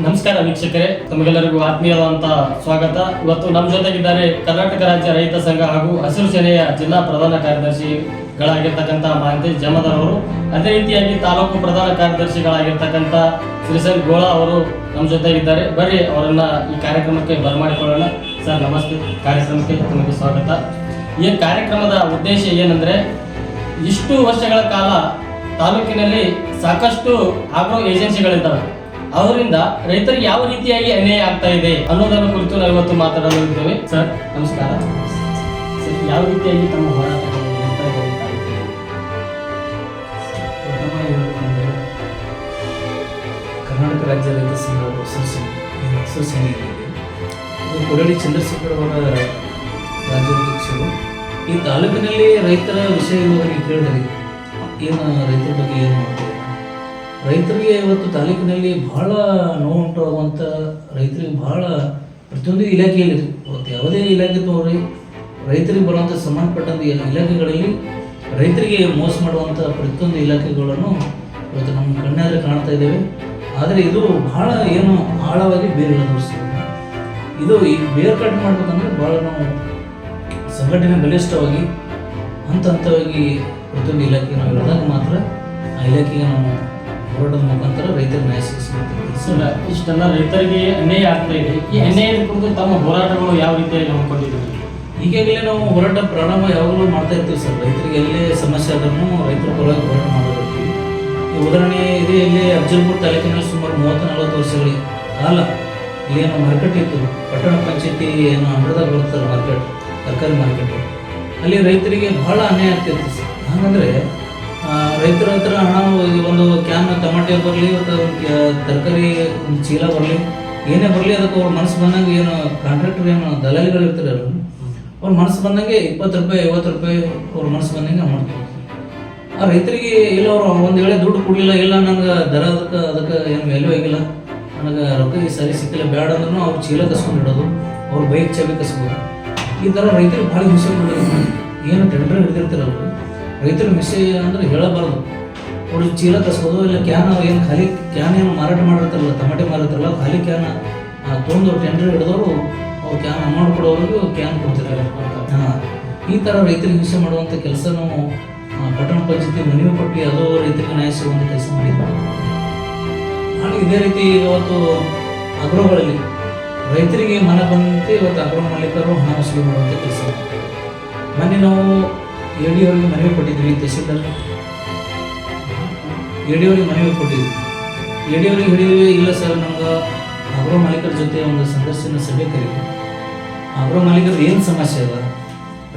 ನಮಸ್ಕಾರ ವೀಕ್ಷಕರೇ, ತಮಗೆಲ್ಲರಿಗೂ ಆತ್ಮೀಯವಾದಂತಹ ಸ್ವಾಗತ. ಇವತ್ತು ನಮ್ಮ ಜೊತೆಗಿದ್ದಾರೆ ಕರ್ನಾಟಕ ರಾಜ್ಯ ರೈತ ಸಂಘ ಹಾಗೂ ಹಸಿರು ಸೇನೆಯ ಜಿಲ್ಲಾ ಪ್ರಧಾನ ಕಾರ್ಯದರ್ಶಿಗಳಾಗಿರ್ತಕ್ಕಂಥ ಮಹಂತೇಶ್ ಜಮದಾರ್ ಅವರು, ಅದೇ ರೀತಿಯಾಗಿ ತಾಲೂಕು ಪ್ರಧಾನ ಕಾರ್ಯದರ್ಶಿಗಳಾಗಿರ್ತಕ್ಕಂಥ ಶ್ರೀಸಲ್ ಗೋಳಾ ಅವರು ನಮ್ಮ ಜೊತೆಗಿದ್ದಾರೆ. ಬರ್ರಿ ಅವರನ್ನ ಈ ಕಾರ್ಯಕ್ರಮಕ್ಕೆ ಬರಮಾಡಿಕೊಳ್ಳೋಣ. ಸರ್ ನಮಸ್ತೆ, ಕಾರ್ಯಕ್ರಮಕ್ಕೆ ತಮಗೆ ಸ್ವಾಗತ. ಈ ಕಾರ್ಯಕ್ರಮದ ಉದ್ದೇಶ ಏನಂದ್ರೆ, ಇಷ್ಟು ವರ್ಷಗಳ ಕಾಲ ತಾಲೂಕಿನಲ್ಲಿ ಸಾಕಷ್ಟು ಆಗ್ರೋ ಏಜೆನ್ಸಿಗಳಿದ್ದಾವೆ. ಅವರಿಂದ ರೈತರಿಗೆ ಯಾವ ರೀತಿಯಾಗಿ ಅನ್ಯಾಯ ಆಗ್ತಾ ಇದೆ ಅನ್ನೋದನ್ನು ಕುರಿತು ನಾವು ಇವತ್ತು ಮಾತಾಡಲು ಇದ್ದೇವೆ. ಸರ್ ನಮಸ್ಕಾರ. ಸರ್, ಯಾವ ರೀತಿಯಾಗಿ ತಮ್ಮ ಹೋರಾಟಗಳು ನಡೀತಾ ಇದೆ? ಕರ್ನಾಟಕ ರಾಜ್ಯ ರೈತ ಸಂಘ ಹಸಿರು ಸೇನೆಯಲ್ಲಿ ಕೊಡಲಿ ಚಂದ್ರಶೇಖರ್ ಅವರ ರಾಜ್ಯಾಧ್ಯಕ್ಷರು ಈ ತಾಲೂಕಿನಲ್ಲಿ ರೈತರ ವಿಷಯವಾಗಿ ಕೇಳಿದರೆ ಏನು ರೈತರ ಬಗ್ಗೆ ಏನು ಮಾಡ್ತಾರೆ, ರೈತರಿಗೆ ಇವತ್ತು ತಾಲೂಕಿನಲ್ಲಿ ಬಹಳ ನೋವುಂಟಾಗುವಂಥ, ರೈತರಿಗೆ ಬಹಳ ಪ್ರತಿಯೊಂದು ಇಲಾಖೆಯಲ್ಲಿ ಇವತ್ತು ಯಾವುದೇ ಇಲಾಖೆ ತೋರಿ ರೈತರಿಗೆ ಬರುವಂಥ ಸಂಬಂಧಪಟ್ಟಂಥ ಇಲಾಖೆಗಳಲ್ಲಿ ರೈತರಿಗೆ ಮೋಸ ಮಾಡುವಂಥ ಪ್ರತಿಯೊಂದು ಇಲಾಖೆಗಳನ್ನು ಇವತ್ತು ನಮ್ಮ ಕಣ್ಣಾದರೆ ಕಾಣ್ತಾ ಇದ್ದೇವೆ. ಆದರೆ ಇದು ಬಹಳ ಏನು ಆಳವಾಗಿ ಬೇರುಗಳನ್ನು ತೋರಿಸ್ತೀವಿ. ಇದು ಈ ಬೇರು ಕಟ್ ಮಾಡ್ಬೇಕಂದ್ರೆ ಭಾಳ ನಾವು ಸಂಘಟನೆ ಬಲಿಷ್ಠವಾಗಿ ಹಂತವಾಗಿ ಪ್ರತಿಯೊಂದು ಇಲಾಖೆ ನಾವು ಹೇಳಿದಾಗ ಮಾತ್ರ ಆ ಇಲಾಖೆಗೆ ನಾವು ಹೋರಾಟದ ಮುಖಾಂತರ ರೈತರ ನ್ಯಾಯ ಸಿಗಿಸ್ಬೇಕು. ಇಷ್ಟೆಲ್ಲ ರೈತರಿಗೆ ಅನ್ಯಾಯ ಆಗ್ತಾ ಇದೆ. ಈ ಅನ್ಯಾಯದ ಕುರಿತು ತಮ್ಮ ಹೋರಾಟಗಳು ಯಾವ ರೀತಿಯಾಗಿ ಹಮ್ಮಿಕೊಂಡಿದ್ದೀವಿ? ಈಗಾಗಲೇ ನಾವು ಹೋರಾಟ ಪ್ರಾರಂಭ ಯಾವಾಗಲೂ ಮಾಡ್ತಾ ಇರ್ತೀವಿ ಸರ್. ರೈತರಿಗೆ ಎಲ್ಲೇ ಸಮಸ್ಯೆ ಆದ್ರೂ ರೈತರ ಪರವಾಗಿ ಹೋರಾಟ ಮಾಡಿರ್ತೀವಿ. ಈ ಉದಾಹರಣೆ ಇದೆ, ಇಲ್ಲಿ ಅಫಜಲ್ಪುರ ತಾಲೂಕಿನಲ್ಲಿ ಸುಮಾರು 30-40 ವರ್ಷಗಳ ಕಾಲ ಇಲ್ಲೇನು ಮಾರ್ಕೆಟ್ ಇತ್ತು. ಪಟ್ಟಣ ಪಂಚಾಯತಿ ಏನು ಅಂಡರ್ದಾಗ ಬರ್ತಾರೆ ಮಾರ್ಕೆಟ್, ತರಕಾರಿ ಮಾರ್ಕೆಟ್. ಅಲ್ಲಿ ರೈತರಿಗೆ ಬಹಳ ಅನ್ಯಾಯ ಆಗ್ತಿತ್ತು ಸರ್. ಹಾಗಂದರೆ ರೈತರ ಹತ್ರ ಹಣ, ಒಂದು ಕ್ಯಾನ್ ಟಮಾಟೆ ಬರಲಿ, ತರಕಾರಿ ಒಂದು ಚೀಲ ಬರಲಿ, ಏನೇ ಬರಲಿ ಅದಕ್ಕೆ ಅವ್ರ ಮನಸ್ಸು ಬಂದಂಗೆ, ಏನು ಕಾಂಟ್ರಾಕ್ಟರ್ ಏನು ದಲಾಲಿಗಳು ಇರ್ತಾರೆ ಅವ್ರ ಮನಸ್ಸು ಬಂದಂಗೆ 20 ರೂಪಾಯಿ 50 ರೂಪಾಯಿ ಅವ್ರ ಮನಸ್ಸು ಬಂದಂಗೆ ಅಮೌಂಟ್ ಕೊಡ್ತಾರೆ. ಆ ರೈತರಿಗೆ ಇಲ್ಲ, ಅವರು ಒಂದು ವೇಳೆ ದುಡ್ಡು ಕೊಡಲಿಲ್ಲ, ಇಲ್ಲ ನನಗೆ ದರ ಅದಕ್ಕೆ ಏನು ವ್ಯಾಲ್ಯೂ ಆಗಿಲ್ಲ, ನನಗೆ ರೊಕ್ಕ ಈ ಸಾರಿ ಸಿಕ್ಕಿಲ್ಲ ಬೇಡ ಅಂದ್ರೂ ಅವ್ರು ಚೀಲ ಕಸ್ಕೊಂಡು ಇಡೋದು, ಅವ್ರ ಬೈಕ್ ಚಾಬಿ ಕಸ್ಬೋದು. ಈ ಥರ ರೈತರಿಗೆ ಭಾಳ ಹಿಂಸೆ ಮಾಡೋದು. ಏನು ಟೆಂಡರ್ ಹಿಡಿದಿರ್ತಾರಲ್ರಿ, ರೈತರ ಮಿಸ್ಸೆ ಅಂದರೆ ಹೇಳಬಾರ್ದು. ಅವ್ರು ಚೀಲ ಕಸ್ಬೋದು, ಇಲ್ಲ ಕ್ಯಾನ್ ಏನು ಖಾಲಿ ಕ್ಯಾನ್ ಏನು ಮಾರಾಟ ಮಾಡಿರ್ತಾರಲ್ಲ, ಟಮಾಟೆ ಮಾರಿರ್ತಾರಲ್ಲ, ಖಾಲಿ ಕ್ಯಾನ್ ತೊಗೊಂಡು ಟೆಂಡರ್ ಹಿಡಿದವರು ಅವ್ರು ಕ್ಯಾನ್ ಅಮೌಂಟ್ ಕೊಡೋವ್ರಿಗೂ ಕ್ಯಾನ್ ಕೊಡ್ತಿರ್ತಾರೆ. ಈ ಥರ ರೈತರಿಗೆ ಹಿಂಸೆ ಮಾಡುವಂಥ ಕೆಲಸ ನಾವು ಪಟ್ಟಣ ಪಂಚಾಯತಿ ಮನವಿ ಕೊಟ್ಟು ಅದು ರೈತರಿಗೆ ನ್ಯಾಯ ಸಿಗುವಂಥ ಕೆಲಸ ಮಾಡಿದ್ವಿ. ಹಾಗೆ ಇದೇ ರೀತಿ ಇವತ್ತು ಅಗ್ರೋಗಳಲ್ಲಿ ರೈತರಿಗೆ ಮನ ಬಂದಂತೆ ಇವತ್ತು ಅಗ್ರೋ ಮಾಲೀಕರು ಹಣ ವಸೂಲಿ ಮಾಡುವಂಥ ಕೆಲಸ. ಮೊನ್ನೆ ನಾವು AD ಅವರಿಗೆ ಮನವಿ ಕೊಟ್ಟಿದ್ವಿ, ತಹಸೀಲ್ದಾರ್ AD ಅವರಿಗೆ ಮನವಿ ಕೊಟ್ಟಿದ್ವಿ. AD ಅವರಿಗೆ ಹೇಳಿದ್ವಿ, ಇಲ್ಲ ಸರ್ ನಮ್ಗೆ ಅಗ್ರೋ ಮಾಲೀಕರ ಜೊತೆ ಒಂದು ಸಂದರ್ಶನ ಸಭೆ ಕರೀವಿ. ಅಗ್ರೋ ಮಾಲೀಕರು ಏನು ಸಮಸ್ಯೆ ಅದ,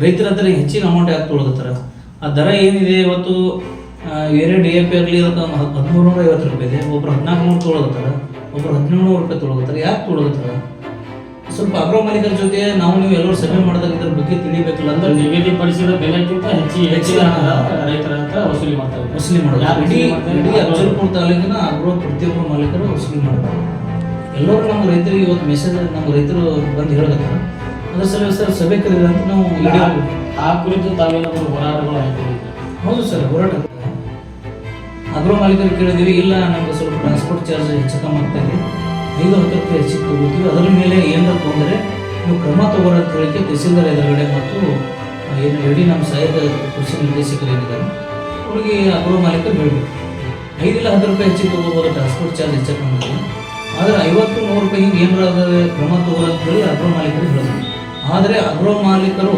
ರೈತರ ಹತ್ರ ಹೆಚ್ಚಿಗೆ ಅಮೌಂಟ್ ಯಾಕೆ ತೊಗೊಳಕತ್ತಾರ, ಆ ದರ ಏನಿದೆ ಇವತ್ತು ಬೇರೆ DAP ಆಗಲಿ ಅದಕ್ಕೆ 1350 ರೂಪಾಯಿ ಇದೆ, ಒಬ್ರು 1400 ತೊಗೊಳಕತ್ತಾರ, ಒಬ್ರು 1700 ರೂಪಾಯಿ ತೊಗೊಳಕತ್ತಾರ. ಯಾಕೆ ತೊಗೊಳಕತ್ತಾರ? ಸ್ವಲ್ಪ ಅಗ್ರೋ ಮಾಲೀಕರ ಜೊತೆ ನೀವು ಎಲ್ಲರೂ ಸಭೆ ಮಾಡಿದಾಗ ಇದ್ರ ಬಗ್ಗೆ ತಿಳಿಬೇಕಲ್ಲ. ಅಂದ್ರೆ ನಿಗದಿಪಡಿಸಿದ ಬೆಲೆಗಿಂತ ಹೆಚ್ಚಿನ ರೈತರ ಹತ್ರ ವಸೂಲಿ ಮಾಡೋದು. ಇಡೀ ಅಫಜಲ್ಪುರ ತಾಲೂಕಿನ ಅಗ್ರೋ ಪ್ರತಿಯೊಬ್ಬರು ಮಾಲೀಕರು ವಸೂಲಿ ಮಾಡ್ತಾರೆ. ಎಲ್ಲರೂ ನಮ್ಮ ರೈತರಿಗೆ ಇವತ್ತು ಮೆಸೇಜ್ ನಮ್ಮ ರೈತರು ಬಂದು ಹೇಳ್ತಾರೆ, ಅದ್ರ ಸರ್ ಸಭೆ ಕರೀರಿ ಅಂತ ನಾವು ಆ ಕುರಿತು ತಾವೇನಾದರೂ ಹೋರಾಟಗಳು ಹಾಕಿದ್ದೀವಿ? ಹೌದು ಸರ್, ಹೋರಾಟ ಅಗ್ರೋ ಮಾಲೀಕರು ಕೇಳಿದೀವಿ. ಇಲ್ಲ ನಮ್ಗೆ ಸ್ವಲ್ಪ ಟ್ರಾನ್ಸ್ಪೋರ್ಟ್ ಚಾರ್ಜ್ ಹೆಚ್ಚು ಕಮ್ಮಿ ಆಗ್ತಾ ಇದೆ, 5-10 ರೂಪಾಯಿ ಹೆಚ್ಚಿಗೆ ತಗೋತೀವಿ, ಅದರ ಮೇಲೆ ಏನಾರು ತೊಂದರೆ ನೀವು ಕ್ರಮ ತಗೋರ ಅಂತ ಹೇಳಿಕೆ ತಹಸೀಲ್ದಾರ್ ಎದುರುಗಡೆ ಮತ್ತು ಏನು AD ನಮ್ಮ ಸಹಾಯಕ ಕೃಷಿ ನಿರ್ದೇಶಕರು ಏನಿದ್ದಾರೆ ಅವ್ರಿಗೆ ಅಗ್ರೋ ಮಾಲೀಕರು ಹೇಳಬೇಕು, 5-10 ರೂಪಾಯಿ ಹೆಚ್ಚಿಗೆ ತೊಗೋಬೋದು, ಟ್ರಾನ್ಸ್ಪೋರ್ಟ್ ಚಾರ್ಜ್ ಹೆಚ್ಚು ಕಮ್ಮಿ. ಆದರೆ 50-100 ರೂಪಾಯಿ ಹಿಂಗೆ ಏನಾರ ಕ್ರಮ ತಗೋರ ಅಂತ ಹೇಳಿ ಅಗ್ರೋ ಮಾಲೀಕರು ಹೇಳೋದು. ಆದರೆ ಅಗ್ರೋ ಮಾಲೀಕರು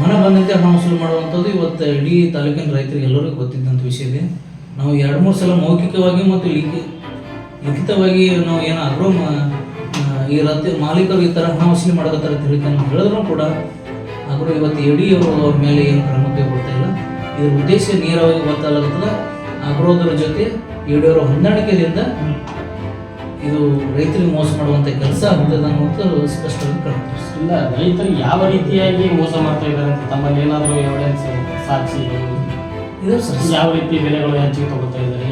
ಮನ ಬಂದಂತೆ ಹಣ ವಸೂಲಿ ಮಾಡುವಂಥದ್ದು ಇವತ್ತು ಇಡೀ ತಾಲೂಕಿನ ರೈತರಿಗೆ ಎಲ್ಲರಿಗೂ ಗೊತ್ತಿದ್ದಂಥ ವಿಷಯ ಇದೆ. ನಾವು 2-3 ಸಲ ಮೌಖಿಕವಾಗಿ ಮತ್ತು ಲಿಖಿತವಾಗಿ ನಾವು ಏನು ಅಗ್ರೋ ಈ ಮಾಲೀಕರು ಈ ಥರ ಹಣ ವಸೂಲಿ ಮಾಡಕತ್ತಾರೆ ಅಂತ ನಾವು ಹೇಳಿದ್ರು ಕೂಡ ಅಗ್ರೋ ಇವತ್ತು AD ಅವರು ಅವ್ರ ಮೇಲೆ ಏನು ಕ್ರಮ ಕೈಗೊಳ್ತಾ ಇಲ್ಲ. ಇದರ ಉದ್ದೇಶ ನೇರವಾಗಿ ಗೊತ್ತಾಗತ್ತದ, ಅಗ್ರೋದರ ಜೊತೆ AD ಅವರ ಹೊಂದಾಣಿಕೆಯಿಂದ ಇದು ರೈತರಿಗೆ ಮೋಸ ಮಾಡುವಂಥ ಕೆಲಸ ಆಗ್ತದೆ ಅನ್ನೋದು ಸ್ಪಷ್ಟವಾಗಿ ಕಾಣ್ತದೆ. ಇಲ್ಲ, ರೈತರಿಗೆ ಯಾವ ರೀತಿಯಾಗಿ ಮೋಸ ಮಾಡ್ತಾ ಇದ್ದಾರೆ ಅಂತ ತಮ್ಮಲ್ಲಿ ಏನಾದರೂ ಎವಿಡೆನ್ಸ್, ಸಾಕ್ಷಿ ಇದೆ ಸರ್? ಯಾವ ರೀತಿ ಬೆಲೆಗಳು ಹೆಚ್ಚಿಗೆ ತಗೋತಾ ಇದ್ದಾರೆ,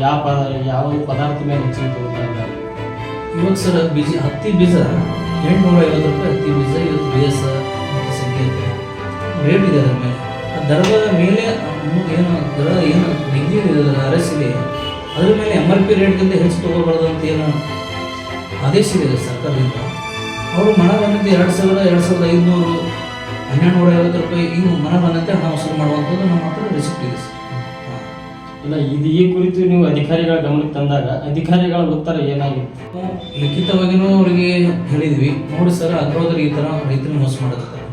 ಯಾವ ಪದಾರ್ಥ ಮೇಲೆ ಹೆಚ್ಚಿಗೆ ತಗೋತಾ ಇದ್ದಾರೆ? ಇವಾಗ ಸರ್ ಹತ್ತಿ ಬೀಜ 850 ರೂಪಾಯಿ ಹತ್ತಿ ಬೀಜ ಇವತ್ತು ಬೇಸ ಮತ್ತು ಸಂಕೇತ ರೇಟ್ ಇದೆ. ಅದರ ಮೇಲೆ ಆ ದರದ ಮೇಲೆ ಏನು ದರ ಏನು ನಿಗದಿ ಇದೆ RS ಇದೆ, ಅದ್ರ ಮೇಲೆ MRP ರೇಟ್ಗಿಂತ ಹೆಚ್ಚು ತೊಗೋಬಾರ್ದು ಅಂತ ಏನು ಆದೇಶ ಇದೆ ಸರ್ಕಾರದಿಂದ. ಅವರು ಮನ ಬಂದಂತೆ 2,500 ₹1,250 ಈಗ ಮನ ಬಂದಂತೆ ಹಣ ವಸೂಲು ಮಾಡುವಂಥದ್ದು ನಮ್ಮ ಹತ್ರ ರಿಸಿಪ್ಟ್ ಇದೆ ಸರ್. ಇಲ್ಲ, ಇದು ಈ ಕುರಿತು ನೀವು ಅಧಿಕಾರಿಗಳ ಗಮನಕ್ಕೆ ತಂದಾಗ ಅಧಿಕಾರಿಗಳ ಉತ್ತರ ಏನಾಗಿತ್ತು? ನಾವು ಲಿಖಿತವಾಗಿಯೂ ಅವರಿಗೆ ಹೇಳಿದ್ವಿ, ನೋಡಿ ಸರ್ ಅಗ್ರೋದರಿಗೆ ಈ ಥರ ರೈತರಿಗೆ ಮೋಸ ಮಾಡಕತ್ತಾರೆ.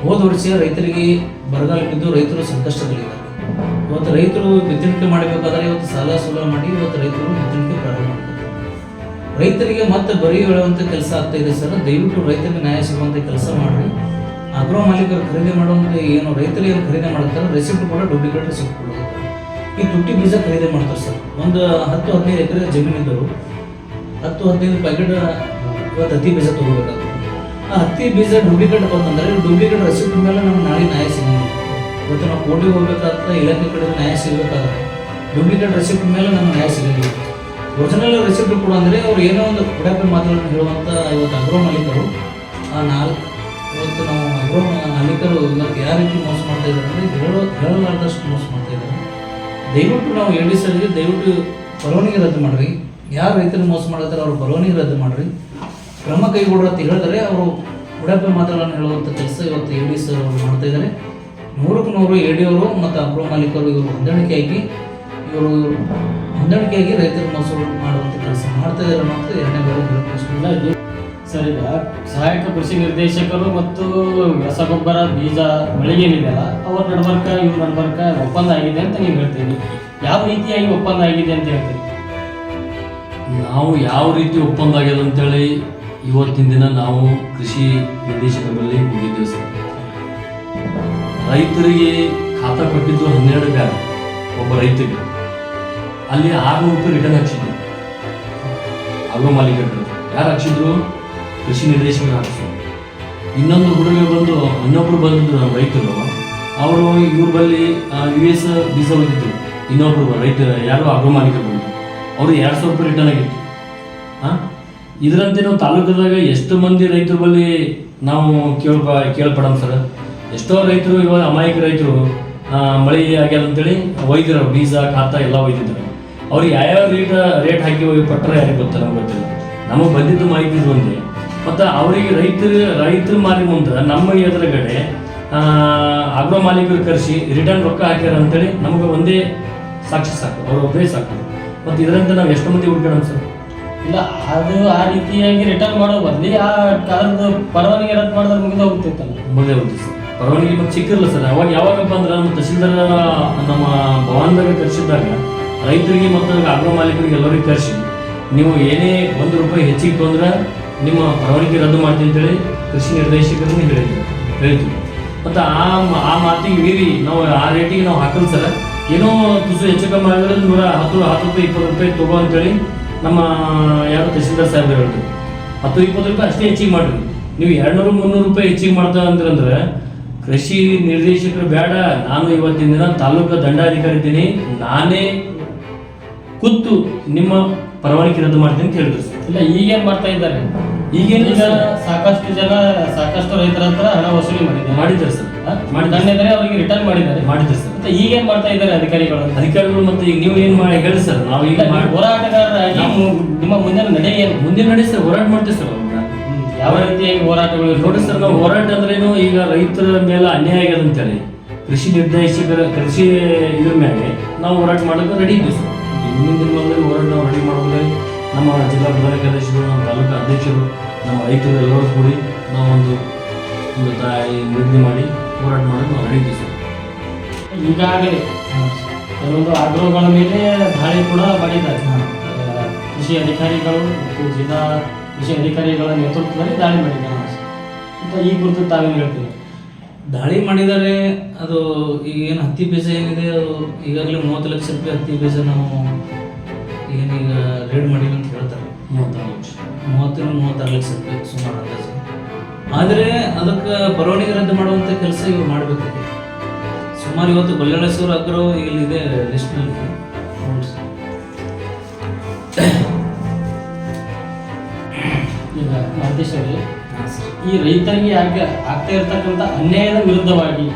ಹೋದ ವರ್ಷ ರೈತರಿಗೆ ಬರಗಾಲ ಬಿದ್ದು ರೈತರು ಸಂಕಷ್ಟದಲ್ಲಿದ್ದಾರೆ. ಇವತ್ತು ರೈತರು ಬಿತ್ತಣಿಕೆ ಮಾಡಬೇಕಾದ್ರೆ ಇವತ್ತು ಸಾಲ ಸೂಲ ಮಾಡಿ ಇವತ್ತು ರೈತರು ಬಿತ್ತಣಿಕೆ ಪ್ರಾರಂಭ ಮಾಡ್ತಾರೆ. ರೈತರಿಗೆ ಮತ್ತೆ ಬರೀ ಹೇಳುವಂಥ ಕೆಲಸ ಆಗ್ತಾ ಇದೆ ಸರ್. ದಯವಿಟ್ಟು ರೈತರಿಗೆ ನ್ಯಾಯ ಸಿಗುವಂಥ ಕೆಲಸ ಮಾಡಿರಿ. ಅಗ್ರೋ ಮಾಲೀಕರು ಖರೀದಿ ಮಾಡುವಂಥ ಏನು ರೈತರು ಏನು ಖರೀದಿ ಮಾಡ್ತಾರೆ ರೆಸಿಪ್ಟ್ ಕೂಡ ಡೂಪ್ಲಿಕೇಟ್ ರೆಸಿಪ್ಟ್ ಕೊಡ್ತಾರೆ. ಈ ತುಟ್ಟಿ ಬೀಜ ಖರೀದಿ ಮಾಡ್ತಾರೆ ಸರ್. ಒಂದು 10-15 ಎಕರೆ ಜಮೀನಿದ್ದರು 10-15 ಪ್ಯಾಕೆಟ್ ಇವತ್ತು ಹತ್ತಿ ಬೀಜ ತೊಗೋಬೇಕಾಗ್ತದೆ. ಆ ಹತ್ತಿ ಬೀಜ ಡೂಪ್ಲಿಕೇಟ್ ಬಂತಂದ್ರೆ ಡೂಪ್ಲಿಕೇಟ್ ರೆಸಿಪ್ಟ್ ಮೇಲೆ ನಮ್ಗೆ ನಾಳೆ ನ್ಯಾಯ ಸಿಗಂಗಿಲ್ಲ. ಇವತ್ತು ನಾವು ಕೋರ್ಟಿಗೆ ಹೋಗ್ಬೇಕಾದ್ರೆ ಇಲಾಖೆ ಕಡೆ ನ್ಯಾಯ ಸಿಗಬೇಕಾದ್ರೆ ಡೂಪ್ಲಿಕೇಟ್ ರೆಸಿಪ್ಟ್ ಮೇಲೆ ನಮ್ಗೆ ನ್ಯಾಯ ಸಿಗಂಗಿಲ್ಲ. ಒರಿಜಿನಲ್ ರೆಸಿಪ್ಟ್ ಕೂಡ ಅಂದರೆ ಅವ್ರು ಏನೋ ಒಂದು ಉಡಾಪೆ ಮಾತುಗಳನ್ನು ಹೇಳುವಂಥ ಇವತ್ತು ಅಗ್ರೋ ಮಾಲೀಕರು ಇವತ್ತು ನಾವು ಅಗ್ರೋ ಮಾಲೀಕರು ಇವತ್ತು ಯಾವ ರೀತಿ ಮೋಸ ಮಾಡ್ತಾ ಇದ್ದಾರೆ ಅಂದರೆ ಹೇಳಲಾರ್ದಷ್ಟು ಮೋಸ ಮಾಡ್ತಾ ಇದ್ದಾರೆ. ದಯವಿಟ್ಟು ನಾವು AD ಸರ್ಗೆ ದಯವಿಟ್ಟು ಪರವಾನಗಿ ರದ್ದು ಮಾಡಿರಿ. ಯಾರು ರೈತರಿಗೆ ಮೋಸ ಮಾಡಿದ್ರೆ ಅವ್ರ ಪರವಾನಗಿ ರದ್ದು ಮಾಡಿರಿ, ಕ್ರಮ ಕೈಗೊಳ್ಳಿ ಅಂತ ಹೇಳಿದ್ರೆ ಅವರು ಉಡಾಪೆ ಮಾತುಗಳನ್ನು ಹೇಳುವಂಥ ಕೆಲಸ ಇವತ್ತು AD ಸರ್ ಅವರು ಮಾಡ್ತಾ ಇದ್ದಾರೆ. 100ಕ್ಕೆ 100 AD ಅವರು ಮತ್ತು ಅಗ್ರೋ ಮಾಲೀಕರು ಇವರು ಹೊಂದಾಣಿಕೆಯಾಗಿ ರೈತರ ಮೋಸ ಮಾಡುವಂಥ ಕೆಲಸ ಮಾಡ್ತಾ ಇದ್ದಾರೆ ಮತ್ತು 2ನೇ ಬಾರಿ ಹೇಳೋಕ್ಕೆ ಸರ್, ಈಗ ಸಹಾಯಕ ಕೃಷಿ ನಿರ್ದೇಶಕರು ಮತ್ತು ರಸಗೊಬ್ಬರ ಬೀಜ ಮಳಿಗೆ ಏನಿದೆಯಲ್ಲ ಅವ್ರ ಇವ್ರ ನಡ್ಬರ್ಕ ಒಪ್ಪಂದ ಆಗಿದೆ ಅಂತ ನೀವು ಹೇಳ್ತೀವಿ. ಯಾವ ರೀತಿಯಾಗಿ ಒಪ್ಪಂದ ಆಗಿದೆ ಅಂತ ಹೇಳ್ತೀವಿ? ನಾವು ಯಾವ ರೀತಿ ಒಪ್ಪಂದ ಆಗ್ಯದ ಅಂತೇಳಿ ಇವತ್ತಿನ ದಿನ ನಾವು ಕೃಷಿ ನಿರ್ದೇಶಕರ ಬಳಿ ಹೋಗಿದ್ದೇವೆ ಸರ್. ರೈತರಿಗೆ ಖಾತಾ ಕೊಟ್ಟಿದ್ದು 12 ಬ್ಯಾಗ್ ಒಬ್ಬ ರೈತರಿಗೆ, ಅಲ್ಲಿ ₹600 ರಿಟರ್ನ್ ಹಾಕ್ಸಿದ್ರು. ಅಗ್ರೋ ಮಾಲೀಕರು ಯಾರು ಹಾಕ್ಸಿದ್ರು? ಕೃಷಿ ನಿರ್ದೇಶಕರು ಹಾಕ್ಸಿದ್ರು. ಇನ್ನೊಬ್ರು ಬಂದಿದ್ರು ನಮ್ಮ ರೈತರು. ಅವರು ಇವ್ರ ಬಳಿ US ಬೀಜ ಹೋಗಿದ್ರು. ಇನ್ನೊಬ್ರು ರೈತ ಯಾರು ಅಗ್ರೋ ಮಾಲೀಕರು ಬಂದರು, ಅವರು ₹2,000 ರಿಟರ್ನ್ ಆಗಿತ್ತು. ಇದರಂತೆ ನಾವು ತಾಲೂಕದಾಗ ಎಷ್ಟು ಮಂದಿ ರೈತರ ಬಳಿ ನಾವು ಕೇಳ್ಪಡಮ್ ಸರ್. ಎಷ್ಟೋ ರೈತರು ಇವಾಗ ಅಮಾಯಕ ರೈತರು ಮಳೆ ಆಗ್ಯದ ಅಂತೇಳಿ ಒಯ್ದಿರೋ ಬೀಜ ಖಾತಾ ಎಲ್ಲ ಒಯ್ದಿದ್ರು. ಅವ್ರಿಗೆ ಯಾವ್ಯಾವ ರೇಟ್ ಹಾಕಿ ಕೊಟ್ಟರೆ ಯಾರಿಗೆ ಗೊತ್ತ, ನಮ್ಗೆ ಗೊತ್ತಿಲ್ಲ. ನಮಗೆ ಬಂದಿದ್ದು ಮಾಹಿತಿ ಒಂದೇ. ಮತ್ತು ಅವರಿಗೆ ರೈತರು ಮಾರಿ ಮುಂದೆ ನಮ್ಮ ಎದುರುಗಡೆ ಅಗ್ರೋ ಮಾಲೀಕರು ಕರೆಸಿ ರಿಟರ್ನ್ ರೊಕ್ಕ ಹಾಕ್ಯಾರ ಅಂತೇಳಿ ನಮಗೆ ಒಂದೇ ಸಾಕ್ಷಿ ಸಾಕು, ಅವ್ರು ಒಬ್ಬರೇ ಸಾಕು. ಮತ್ತು ಇದರಂತೆ ನಾವು ಎಷ್ಟು ಮಂದಿ ಹುಡ್ಕೋಣ ಸರ್? ಇಲ್ಲ, ಅದು ಆ ರೀತಿಯಾಗಿ ರಿಟರ್ನ್ ಮಾಡೋ ಬದಲಿ ಆ ಕಾಲದ ಪರವಾನಗಿ ರದ್ದು ಮಾಡಿದ್ರೆ ಮುಗಿದ ಹೋಗ್ತಿತ್ತಲ್ಲ. ಮುಗಿದೇ ಹೋಗ್ತೀವಿ ಸರ್. ಪರವಾನಗಿ ಮತ್ತು ಚಿಕ್ಕಿರಲ್ಲ ಸರ್. ಅವಾಗ ಯಾವಾಗಪ್ಪ ಅಂದ್ರೆ ನಮ್ಮ ತಹಸೀಲ್ದಾರ ನಮ್ಮ ಭವನದಾಗ ಕರೆಸಿದ್ದಾಗ ರೈತರಿಗೆ ಮತ್ತು ಅಗ್ರೋ ಮಾಲೀಕರಿಗೆ ಎಲ್ಲರಿಗೆ ಕರೆಸಿ ನೀವು ಏನೇ ₹1 ಹೆಚ್ಚಿಗೆ ತೊಂದ್ರೆ ನಿಮ್ಮ ಪರವಾನಗಿ ರದ್ದು ಮಾಡ್ತೀವಿ ಅಂತೇಳಿ ಕೃಷಿ ನಿರ್ದೇಶಕರನ್ನು ಹೇಳಿದ್ವಿ. ಮತ್ತು ಆ ಮಾತಿಗೆ ಮೀರಿ ನಾವು ಆ ರೇಟಿಗೆ ನಾವು ಹಾಕಲ್ಲ ಸರ್. ಏನೋ ತುಸು ಹೆಚ್ಚು ಕಮ್ಮಿ ಮಾಡಿದ್ರೆ ₹110, ₹20 ತಗೋ ಅಂತೇಳಿ ನಮ್ಮ ಯಾರು ತಹಸೀಲ್ದಾರ್ ಸಾಹೇಬ್ರು ಹೇಳಿದ್ರು. ₹10-20 ಅಷ್ಟೇ ಹೆಚ್ಚಿಗೆ ಮಾಡಿರಿ. ನೀವು ₹200-300 ಹೆಚ್ಚಿಗೆ ಮಾಡ್ತಾ ಅಂದ್ರೆ ಕೃಷಿ ನಿರ್ದೇಶಕರು ಬೇಡ, ನಾನು ಇವತ್ತಿನ ದಿನ ತಾಲೂಕು ದಂಡಾಧಿಕಾರಿ ಇದ್ದೀನಿ, ನಾನೇ ಕೂತು ನಿಮ್ಮ ಪರವಾನಗಿ ರದ್ದು ಮಾಡ್ತೀನಿ ಅಂತ ಹೇಳಿದ್ರು ಸರ್. ಇಲ್ಲ, ಈಗೇನು ಮಾಡ್ತಾ ಇದ್ದಾರೆ? ಈಗ ಸಾಕಷ್ಟು ರೈತರ ಹತ್ರ ಹಣ ವಸೂಲಿ ಮಾಡಿದ್ದಾರೆ ಸರ್. ಅವರಿಗೆ ರಿಟರ್ನ್ ಮಾಡಿದ್ದಾರೆ ಸರ್. ಮತ್ತೆ ಈಗೇನ್ ಮಾಡ್ತಾ ಇದ್ದಾರೆ ಅಧಿಕಾರಿಗಳು? ಮತ್ತೆ ಈಗ ನೀವು ಏನ್ ಮಾಡಿ ಹೇಳಿ ಸರ್. ನಾವು ಈಗ ಹೋರಾಟಗಾರರಾಗಿ ನಿಮ್ಮ ಮುಂದಿನ ನಡೆ ಸರ್ ಹೋರಾಟ ಮಾಡ್ತೀವಿ ಸರ್. ಯಾವ ರೀತಿಯಾಗಿ ಹೋರಾಟಗಳು ನೋಡಿ ಸರ್, ನಾವು ಹೋರಾಟ ಅಂದ್ರೇನು, ಈಗ ರೈತರ ಮೇಲೆ ಅನ್ಯಾಯ ಆಗ್ಯದ ಅಂತೇಳಿ ಕೃಷಿ ಇದ್ರ ಮೇಲೆ ನಾವು ಹೋರಾಟ ಮಾಡೋಕೆ ರೆಡಿ ಇದ್ದೀವಿ ಸರ್. ಮುಂದಿನ ದಿನಗಳಲ್ಲಿ ಹೋರಾಟ ನಾವು ರೆಡಿ ಮಾಡೋದ್ರೆ ನಮ್ಮ ಜಿಲ್ಲಾ ಪ್ರಧಾನ ಕಾರ್ಯದರ್ಶಿಗಳು, ನಮ್ಮ ತಾಲೂಕು ಅಧ್ಯಕ್ಷರು, ನಮ್ಮ ರೈತರು ಎಲ್ಲರೂ ಕೂಡಿ ನಾವು ಒಂದು ನಿರ್ಣಯ ಮಾಡಿ ಹೋರಾಟ ಮಾಡೋದು ನಾವು ರೆಡಿ ಇದ್ದೀವಿ ಸರ್. ಈಗಾಗಲೇ ಕೆಲವೊಂದು ಆಗ್ರೋಗಳ ಮೇಲೆ ದಾಳಿ ಕೂಡ ಮಾಡಿದ್ದಾರೆ. ಕೃಷಿ ಅಧಿಕಾರಿಗಳು ಮತ್ತು ಜಿಲ್ಲಾ ಕೃಷಿ ಅಧಿಕಾರಿಗಳ ನೇತೃತ್ವದಲ್ಲಿ ದಾಳಿ ಮಾಡಿದ್ದಾರೆ. ಈ ಕುರಿತು ತಾವೇನು ಹೇಳ್ತೀವಿ? ದಾಳಿ ಮಾಡಿದ್ದಾರೆ. ಅದು ಈಗ ಏನು ಹತ್ತಿ ಬೀಜ ಏನಿದೆ ಅದು ಈಗಾಗಲೇ ₹30 ಲಕ್ಷ ಹತ್ತಿ ಬೀಜ ನಾವು ಏನೀಗ ರೇಡ್ ಮಾಡಿಲ್ಲ ಅಂತ ಹೇಳ್ತಾರೆ. 36 ಲಕ್ಷ ಸುಮಾರು ಅಂದಾಜು. ಆದರೆ ಅದಕ್ಕೆ ಪರವಾನಗಿ ರದ್ದು ಮಾಡುವಂಥ ಕೆಲಸ ಇವ್ರು ಮಾಡಬೇಕು. ಸುಮಾರು ಇವತ್ತು ಬಲ್ಲಾಳೇಶ್ವರ ಅಗ್ರೋ ಇಲ್ಲಿದೆ ಲಿಸ್ಟ್ನಲ್ಲಿ. ಈಗ ಮಹದೇಶ್ವರಿ, ಈ ರೈತರಿಗೆ ಆಗ್ತಾ ಇರ್ತಕ್ಕಂಥ ಅನ್ಯಾಯದ ವಿರುದ್ಧವಾಗಿ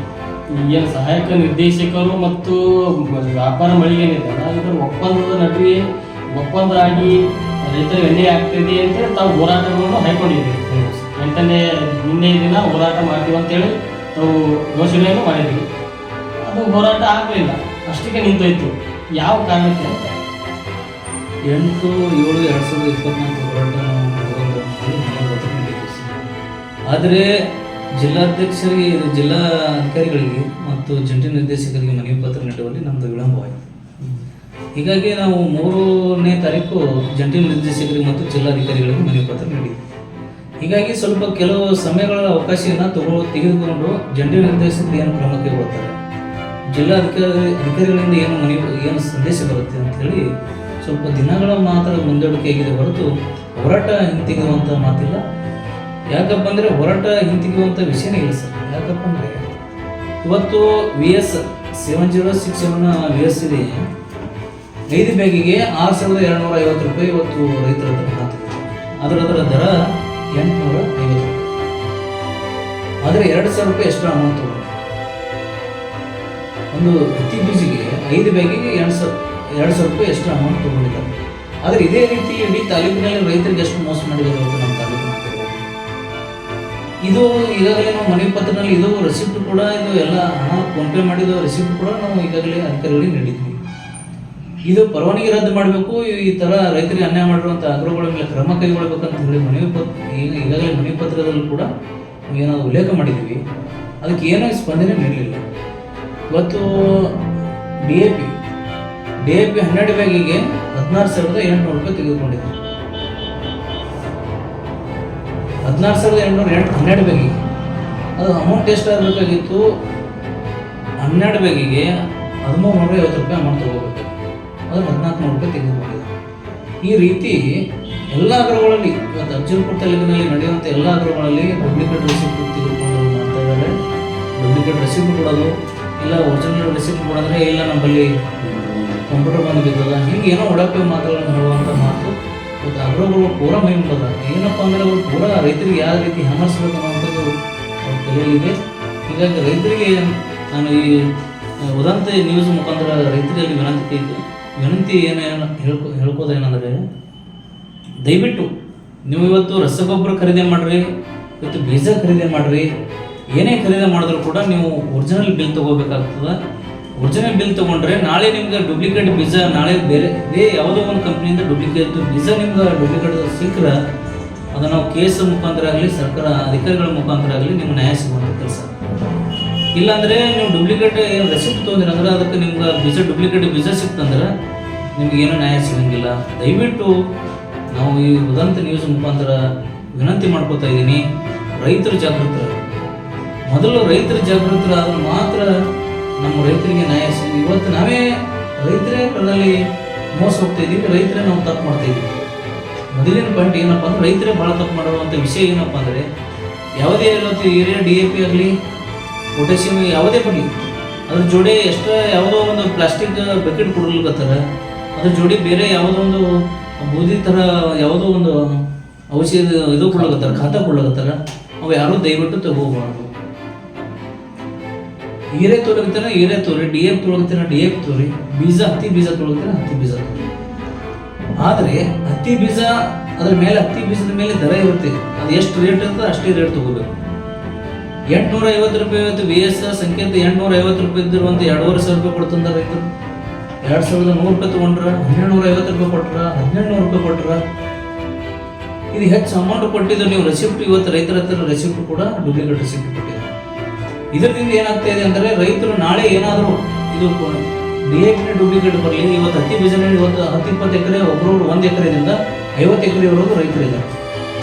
ಏನು ಸಹಾಯಕ ನಿರ್ದೇಶಕರು ಮತ್ತು ವ್ಯಾಪಾರ ಮಳಿಗೆ ಏನಿದೆ ಇದರ ಒಪ್ಪಂದದ ನಡುವೆ ಒಪ್ಪಂದ ಆಗಿ ರೈತರಿಗೆ ಅನ್ಯಾಯ ಆಗ್ತಿದೆ ಅಂತೇಳಿ ತಾವು ಹೋರಾಟಗಳನ್ನು ಹೈಕೊಂಡಿದ್ದೀವಿ. 8ನೇ ನಿನ್ನೆ ದಿನ ಹೋರಾಟ ಮಾಡ್ತೀವಿ ಅಂತೇಳಿ ತಾವು ಘೋಷಣೆಯನ್ನು ಮಾಡಿದ್ವಿ. ಅದು ಹೋರಾಟ ಆಗಲಿಲ್ಲ, ಅಷ್ಟಕ್ಕೆ ನಿಂತೋಯ್ತು. ಯಾವ ಕಾರಣಕ್ಕೆ ಅಂತ 8/7/2024 ಹೋರಾಟ ಆದರೆ ಜಿಲ್ಲಾಧ್ಯಕ್ಷರಿಗೆ, ಜಿಲ್ಲಾ ಅಧಿಕಾರಿಗಳಿಗೆ ಮತ್ತು ಜಂಟಿ ನಿರ್ದೇಶಕರಿಗೆ ಮನವಿ ಪತ್ರ ನೀಡುವಲ್ಲಿ ನಮ್ಮದು ವಿಳಂಬವಾಯಿತು. ಹೀಗಾಗಿ ನಾವು 3ನೇ ತಾರೀಕು ಜಂಟಿ ನಿರ್ದೇಶಕರಿಗೆ ಮತ್ತು ಜಿಲ್ಲಾಧಿಕಾರಿಗಳಿಗೆ ಮನವಿ ಪತ್ರ ನೀಡಿದ್ವಿ. ಹೀಗಾಗಿ ಸ್ವಲ್ಪ ಕೆಲವು ಸಮಯಗಳ ಅವಕಾಶವನ್ನು ತೆಗೆದುಕೊಂಡು ಜಂಟಿ ನಿರ್ದೇಶಕರು ಏನು ಕ್ರಮ ಕೈಗೊಳ್ತಾರೆ, ಅಧಿಕಾರಿಗಳಿಂದ ಏನು ಸಂದೇಶ ಬರುತ್ತೆ ಅಂತ ಹೇಳಿ ಸ್ವಲ್ಪ ದಿನಗಳ ಮಾತ್ರ ಮುಂದೂಡಿಕೆ ಆಗಿದೆ ಹೊರತು ಹೋರಾಟ ಹಿಂತೆಗೆಯುವಂಥ ಮಾತಿಲ್ಲ. ಯಾಕಪ್ಪ ಅಂದರೆ ಹೋರಾಟ ಹಿಂತೆಗೆಯುವಂಥ ವಿಷಯನೇ ಇಲ್ಲ ಸರ್. ಯಾಕಪ್ಪ ಅಂದರೆ ಇವತ್ತು VS 7067 VS ಇದೆ, 5 ಬ್ಯಾಗಿಗೆ 6,250 ರೂಪಾಯಿ ಇವತ್ತು ರೈತರ ಹತ್ರ ಹಾಕ್ತಿದ್ದಾರೆ. ಅದರ ದರ 850 ರೂಪಾಯಿ. ಆದರೆ 2,000 ರೂಪಾಯಿ ಎಕ್ಸ್ಟ್ರಾ ಅಮೌಂಟ್ ತಗೊಂಡು ಒಂದು ಹತ್ತಿ ಬೀಜಿಗೆ 5 ಬ್ಯಾಗಿಗೆ 2,000 ರೂಪಾಯಿ ಎಕ್ಸ್ಟ್ರಾ ಅಮೌಂಟ್ ತೊಗೊಂಡಿದ್ದಾರೆ. ಆದರೆ ಇದೇ ರೀತಿ ಇಡೀ ತಾಲೂಕಿನಲ್ಲಿ ರೈತರಿಗೆ ಎಷ್ಟು ಮೋಸ ಮಾಡಿದ್ದಾರೆ ಇವತ್ತು ನಮ್ಮ ತಾಲೂಕಿನ. ಇದು ಈಗಾಗಲೇ ನಾವು ಮನವಿ ಪತ್ರದಲ್ಲಿ ಇದು ರೆಸಿಪ್ಟ್ ಕೂಡ, ಇದು ಎಲ್ಲ ಹಣ ಫೋನ್ಪೇ ಮಾಡಿದ ರೆಸಿಪ್ಟ್ ಕೂಡ ನಾವು ಈಗಾಗಲೇ ಅಧಿಕಾರಿಗಳಿಗೆ ನೀಡಿದ್ವಿ. ಇದು ಪರವಾನಗಿ ರದ್ದು ಮಾಡಬೇಕು, ಈ ಥರ ರೈತರಿಗೆ ಅನ್ಯಾಯ ಮಾಡಿರುವಂಥ ಅಗ್ರಗಳ ಮೇಲೆ ಕ್ರಮ ಕೈಗೊಳ್ಳಬೇಕಂತ ಹೇಳಿ ಈಗಾಗಲೇ ಮನವಿ ಪತ್ರದಲ್ಲೂ ಕೂಡ ಏನಾದ್ರು ಉಲ್ಲೇಖ ಮಾಡಿದ್ವಿ. ಅದಕ್ಕೆ ಏನೋ ಸ್ಪಂದನೆ ನೀಡಲಿಲ್ಲ. ಇವತ್ತು DAP 12 ಬ್ಯಾಗಿಗೆ 16,800 ರೂಪಾಯಿ ತೆಗೆದುಕೊಂಡಿದ್ದಾರೆ. 16,800 12 ಬ್ಯಾಗಿಗೆ ಅದು ಅಮೌಂಟ್ ಎಷ್ಟಾಗಬೇಕಾಗಿತ್ತು? 12 ಬ್ಯಾಗಿಗೆ 1,350 ರೂಪಾಯಿ ಅಮೌಂಟ್ ತಗೋಬೇಕು. ಅದು 1,400 ರೂಪಾಯಿ ತೆಗೆದುಕೊಂಡಿದ್ದಾರೆ. ಈ ರೀತಿ ಎಲ್ಲ ಅಗ್ರಗಳಲ್ಲಿ ಇವತ್ತು ಅಫಜಲ್ಪುರ ತಾಲೂಕಿನಲ್ಲಿ ನಡೆಯುವಂಥ ಎಲ್ಲ ಅಗ್ರಗಳಲ್ಲಿ ಡೂಪ್ಲಿಕೇಟ್ ರೆಸಿಪ್ಟ್ ತೆಗೆದುಕೊಂಡು ಮಾಡ್ತಾ ಇದ್ದಾರೆ. ಡೂಪ್ಲಿಕೇಟ್ ರೆಸಿಪ್ಟ್ ಕೊಡೋದು, ಇಲ್ಲ ಒರಿಜಿನಲ್ ರೆಸಿಪ್ಟ್ ಕೊಡೋದ್ರೆ ಇಲ್ಲ ನಮ್ಮಲ್ಲಿ ಕಂಪ್ಯೂಟರ್ ಬಂದು ಬಿದ್ದದ, ಹಿಂಗೆ ಏನೋ ಒಡಪೆ ಮಾತುಗಳನ್ನು ಹೇಳುವಂಥ ಮಾತು ಇವತ್ತು ಅಗ್ರಗಳು ಪೂರಾ ಮೈಂಬದ. ಏನಪ್ಪ ಅಂದರೆ ಅವರು ಪೂರಾ ರೈತರಿಗೆ ಯಾವ ರೀತಿ ಹೆಮರ್ಸ್ಬೇಕು ಅನ್ನೋವಂಥದ್ದು ಅವ್ರ ತಲೆಯಲ್ಲಿದೆ. ಹೀಗಾಗಿ ರೈತರಿಗೆ ನಾನು ಈ ಉದಂತ ನ್ಯೂಸ್ ಮುಖಾಂತರ ರೈತರಲ್ಲಿ ವಿನಂತಿ ಹೇಳ್ಕೋದೇನೆಂದರೆ, ದಯವಿಟ್ಟು ನೀವು ಇವತ್ತು ರಸಗೊಬ್ಬರ ಖರೀದಿ ಮಾಡಿರಿ, ಇವತ್ತು ಬೀಜ ಖರೀದಿ ಮಾಡಿರಿ, ಏನೇ ಖರೀದಿ ಮಾಡಿದ್ರು ಕೂಡ ನೀವು ಒರಿಜಿನಲ್ ಬಿಲ್ ತೊಗೋಬೇಕಾಗ್ತದೆ. ಒರಿಜಿನಲ್ ಬಿಲ್ ತೊಗೊಂಡ್ರೆ ನಾಳೆ ನಿಮ್ಗೆ ಡೂಪ್ಲಿಕೇಟ್ ಬೀಜ, ನಾಳೆ ಬೇರೆ ಯಾವುದೋ ಒಂದು ಕಂಪ್ನಿಯಿಂದ ಡೂಪ್ಲಿಕೇಟ್ ಬೀಜ ನಿಮ್ಗೆ ಡೂಪ್ಲಿಕೇಟ್ ಸಿಕ್ಕರೆ ಅದನ್ನು ನಾವು ಕೇಸ್ ಮುಖಾಂತರ ಆಗಲಿ, ಸರ್ಕಾರ ಅಧಿಕಾರಿಗಳ ಮುಖಾಂತರ ಆಗಲಿ ನಿಮ್ಮ ನ್ಯಾಯ ಸಿಗುವಂಥ ಕೆಲಸ. ಇಲ್ಲಾಂದರೆ ನೀವು ಡೂಪ್ಲಿಕೇಟ್ ಏನು ರೆಸಿಪ್ಟ್ ತೊಗೊಂಡಿರಂದ್ರೆ ಅದಕ್ಕೆ ನಿಮ್ಗೆ ಬೀಜ ಡೂಪ್ಲಿಕೇಟ್ ಬೀಜ ಸಿಕ್ತಂದ್ರೆ ನಿಮ್ಗೆ ಏನೂ ನ್ಯಾಯ ಸಿಗಂಗಿಲ್ಲ. ದಯವಿಟ್ಟು ನಾವು ಈ ಉದಂತ ನ್ಯೂಸ್ ಮುಖಾಂತರ ವಿನಂತಿ ಮಾಡ್ಕೋತಾ ಇದ್ದೀನಿ, ರೈತರು ಜಾಗೃತರು. ಮೊದಲು ರೈತರು ಜಾಗೃತರಾದ್ರೆ ಮಾತ್ರ ನಮ್ಮ ರೈತರಿಗೆ ನ್ಯಾಯ ಸಿಗ. ಇವತ್ತು ನಾವೇ ರೈತರೇ ಅದರಲ್ಲಿ ಮೋಸ ಹೋಗ್ತಾ ಇದ್ದೀವಿ, ರೈತರೇ ನಾವು ತಪ್ಪು ಮಾಡ್ತಾ ಇದ್ದೀವಿ. ಮೊದಲಿನ ಪಾಯಿಂಟ್ ಏನಪ್ಪ ಅಂದ್ರೆ ರೈತರೇ ಭಾಳ ತಪ್ಪು ಮಾಡುವಂಥ ವಿಷಯ ಏನಪ್ಪ ಅಂದರೆ, ಯಾವುದೇ ಇವತ್ತು ಯೂರಿಯಾ DAP ಆಗಲಿ, ಪೊಟ್ಯಾಸಿಯಮ್ ಯಾವುದೇ ಬರಲಿ, ಅದ್ರ ಜೋಡಿ ಎಷ್ಟೋ ಯಾವುದೋ ಒಂದು ಪ್ಲಾಸ್ಟಿಕ್ ಬಕೆಟ್ ಕೊಡ್ಲಿಕ್ಕತ್ತಾರ, ಅದ್ರ ಜೋಡಿ ಬೇರೆ ಯಾವುದೋ ಒಂದು ಬೂದಿ ಥರ ಯಾವುದೋ ಒಂದು ಔಷಧಿ ಇದು ಕೊಡ್ಲಿಕ್ಕತ್ತಾರ, ಖಾತಾ ಕೊಡ್ಲಿಕ್ಕತ್ತಾರ. ಅವು ಯಾರೂ ದಯವಿಟ್ಟು ತಗೋಬಾರ್ದು. ಹೀರೆ ತೊಳಗತ್ತಾರ ಹೀರೆ ತೋರಿ, DAP ತೊಳಗತ್ತಾರ DAP ತೋರಿ, ಬೀಜ ಹತ್ತಿ ಬೀಜ ತೊಳಗತ್ತಾರ ಹತ್ತಿ ಬೀಜ ತೋರಿ. ಆದರೆ ಹತ್ತಿ ಬೀಜ ಅದ್ರ ಮೇಲೆ, ಹತ್ತಿ ಬೀಜದ ಮೇಲೆ ದರ ಇರುತ್ತೆ, ಅದು ಎಷ್ಟು ರೇಟ್ ಇರ್ತದೆ ಅಷ್ಟೇ ರೇಟ್ ತಗೋಬೇಕು. 850 ರೂಪಾಯಿ ಇವತ್ತು VS ಸಂಕೇತ 850 ರೂಪಾಯಿ ಇದ್ದಿರುವಂಥ 2,500 ರೂಪಾಯಿ ಕೊಡ್ತಂದ ರೈತರು. 2,100 ರೂಪಾಯಿ ತೊಗೊಂಡ್ರ, 1,250 ರೂಪಾಯಿ ಕೊಟ್ರ, 1,700 ರೂಪಾಯಿ ಕೊಟ್ರ. ಇದು ಹೆಚ್ಚು ಅಮೌಂಟ್ ಕೊಟ್ಟಿದ್ದು. ನೀವು ರೆಸಿಪ್ಟ್ ಇವತ್ತು ರೈತರ ಹತ್ರ ರೆಸಿಪ್ಟ್ ಕೂಡ ಡೂಪ್ಲಿಕೇಟ್ ರೆಸಿಪ್ಟ್ ಕೊಟ್ಟಿದ್ದಾರೆ. ಇದರಿಂದ ಏನಾಗ್ತಾ ಇದೆ ಅಂದರೆ ರೈತರು ನಾಳೆ ಏನಾದರೂ ಇದು DAP ಡೂಪ್ಲಿಕೇಟ್ ಬರಲಿ, ಇವತ್ತು ಹತ್ತಿ ಬೀಜನ ಇವತ್ತು 10-20 ಎಕರೆ, ಒಬ್ಬರೊಬ್ರು 1 ಎಕರೆದಿಂದ 50 ಎಕರೆವರೆಗೂ ರೈತರಿದ್ದಾರೆ,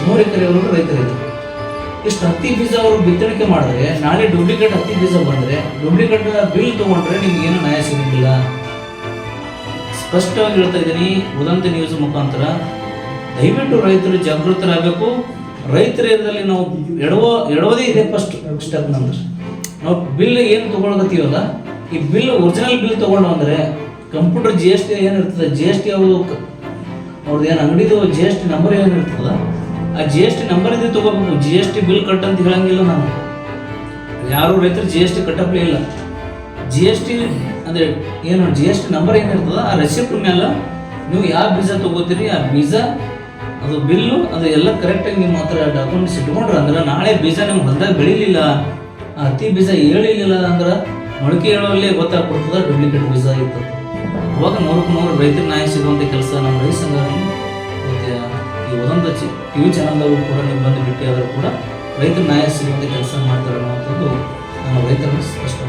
100 ಎಕರೆವರೆಗೂ ರೈತರಿದ್ದಾರೆ. ಇಷ್ಟು ಹತ್ತಿ ಬೀಜ ಅವರು ಬಿತ್ತಣಿಕೆ ಮಾಡಿದ್ರೆ ನಾಳೆ ಡೂಪ್ಲಿಕೇಟ್ ಹತ್ತಿ ಬೀಜ ಬಂದರೆ ಡೂಪ್ಲಿಕೇಟ್ ಬಿಲ್ ತೊಗೊಂಡ್ರೆ ನಿಮ್ಗೆ ಏನೂ ನ್ಯಾಯ ಸಿಗೋಂಗಿಲ್ಲ. ಸ್ಪಷ್ಟವಾಗಿ ಹೇಳ್ತಾ ಇದ್ದೀನಿ ಉದಂತ ನ್ಯೂಸ್ ಮುಖಾಂತರ. ದಯವಿಟ್ಟು ರೈತರು ಜಾಗೃತರಾಗಬೇಕು. ರೈತರಲ್ಲಿ ನಾವು ಎಡವದೇ ಇದೆ ಫಸ್ಟ್ ಸ್ಟೆಪ್. ನಂತರ ನಾವು ಬಿಲ್ ಏನು ತೊಗೊಳಕತ್ತೀವಲ್ಲ, ಈ ಬಿಲ್ ಒರಿಜಿನಲ್ ಬಿಲ್ ತೊಗೊಂಡು ಅಂದರೆ ಕಂಪ್ಯೂಟರ್ GST ಏನಿರ್ತದೆ, GST ಅವ್ರದ್ದು ಏನು ಅಂಗಡಿದು GST ನಂಬರ್ ಏನಿರ್ತದ, ಆ GST ನಂಬರ್ ಇದೆ ತೊಗೋಬೇಕು. GST ಬಿಲ್ ಕಟ್ ಅಂತ ಹೇಳಂಗಿಲ್ಲ ನಾನು, ಯಾರು ರೈತರು GST ಕಟ್ಟಪ್ಲೇ ಇಲ್ಲ. GST ಅಂದರೆ ಏನು GST ನಂಬರ್ ಏನಿರ್ತದ ಆ ರೆಸಿಪ್ಟ್ ಮೇಲೆ ನೀವು ಯಾವ ಬೀಜ ತೊಗೋತೀರಿ ಆ ಬೀಜ ಅದು ಬಿಲ್ಲು ಅದು ಎಲ್ಲ ಕರೆಕ್ಟಾಗಿ ನಿಮ್ಮ ಹತ್ರ ಡಾಕ್ಯುಮೆಂಟ್ಸ್ ಇಟ್ಕೊಂಡ್ರೆ ಅಂದ್ರೆ ನಾಳೆ ಬೀಜ ನಿಮ್ಮ ಹೊಲದಾಗ ಬೆಳಿಲಿಲ್ಲ, ಹತ್ತಿ ಬೀಜ ಏಳಿಲಿಲ್ಲ ಅಂದ್ರೆ ಮೊಳಕೆ ಹೇಳುವಲ್ಲೇ ಗೊತ್ತಾಗ್ಬಿಡ್ತದೆ ಡೂಪ್ಲಿಕೇಟ್ ಬೀಜ ಇತ್ತು. ಅವಾಗ 100% ರೈತರ ನ್ಯಾಯ ಸಿಗುವಂಥ ಕೆಲಸ ನಮ್ಮ ರೈತ ಸಂಘ ಮತ್ತು ಈ ಒಂದೊಂದು TV ಚಾನಲ್ದವರು ಕೂಡ ನೀವು ಬಂದು ಭೇಟಿ ಆದರೂ ಕೂಡ ರೈತರ ನ್ಯಾಯ ಸಿಗುವಂಥ ಕೆಲಸ ಮಾಡ್ತಾರೆ ಅನ್ನುವಂಥದ್ದು ನಾನು ರೈತರನ್ನು ಸ್ಪಷ್ಟ